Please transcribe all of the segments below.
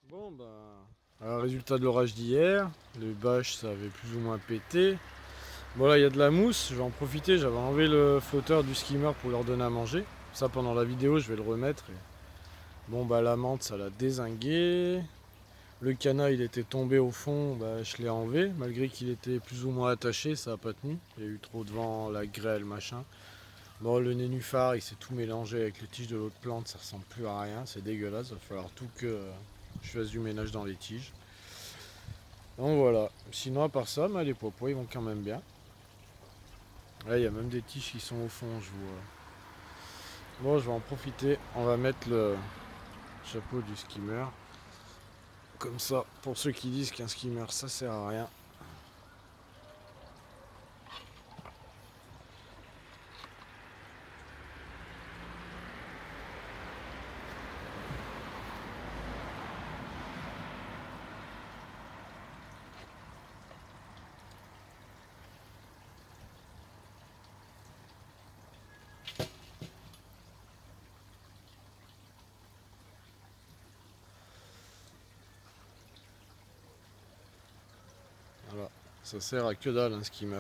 Bon résultat de l'orage d'hier, les bâches ça avait plus ou moins pété. Bon là il y a de la mousse, je vais en profiter, j'avais enlevé le flotteur du skimmer pour leur donner à manger. Ça pendant la vidéo je vais le remettre. Bon la menthe ça l'a dézingué. Le canard il était tombé au fond, je l'ai enlevé. Malgré qu'il était plus ou moins attaché, ça n'a pas tenu. Il y a eu trop de vent, la grêle, machin. Bon le nénuphar il s'est tout mélangé avec les tiges de l'autre plante, ça ressemble plus à rien, c'est dégueulasse, il va falloir tout que je fasse du ménage dans les tiges. Donc voilà, sinon à part ça, les pois ils vont quand même bien. Là il y a même des tiges qui sont au fond, je vois. Bon je vais en profiter, on va mettre le chapeau du skimmer. Comme ça, pour ceux qui disent qu'un skimmer ça sert à rien. Voilà, ça sert à que dalle un skimmer.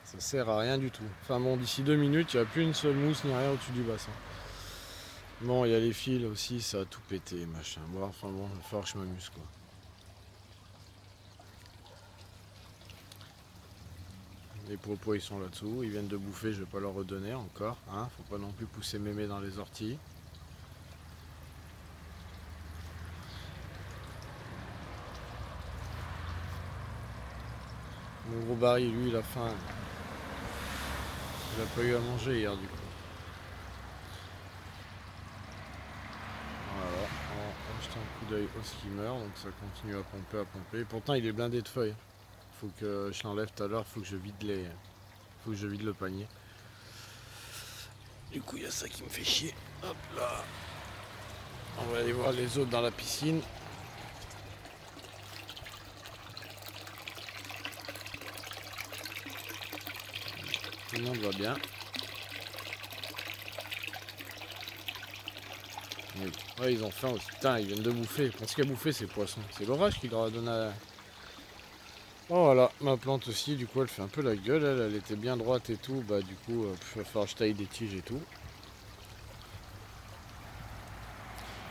Ça sert à rien du tout. Enfin bon, d'ici 2 minutes, il n'y a plus une seule mousse ni rien au-dessus du bassin. Bon, il y a les fils aussi, ça a tout pété, machin. Bon, enfin bon, il va falloir que je m'amuse quoi. Les propos ils sont là-dessous, ils viennent de bouffer, je vais pas leur redonner encore. Hein, faut pas non plus pousser mémé dans les orties. Mon gros Barry, lui, il a faim. Il a pas eu à manger hier du coup. Voilà, on va jeter un coup d'œil au skimmer, donc ça continue à pomper, à pomper. Et pourtant il est blindé de feuilles. Faut que je l'enlève tout à l'heure, faut que je vide faut que je vide le panier. Du coup il y a ça qui me fait chier. Hop là. On va aller voir les autres dans la piscine. Tout le monde va bien. Oui. Ouais, ils ont faim aussi. Putain, ils viennent de bouffer. Parce qu'il a bouffé ces poissons. C'est l'orage qui leur a donné à... Oh voilà, ma plante aussi, du coup elle fait un peu la gueule, elle était bien droite et tout, du coup il va falloir que je taille des tiges et tout.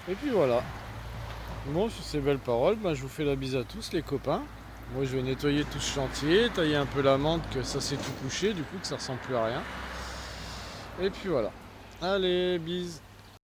Et puis voilà. Bon, sur ces belles paroles, je vous fais la bise à tous les copains. Moi je vais nettoyer tout ce chantier, tailler un peu la menthe que ça s'est tout couché, du coup que ça ressemble plus à rien. Et puis voilà. Allez, bise.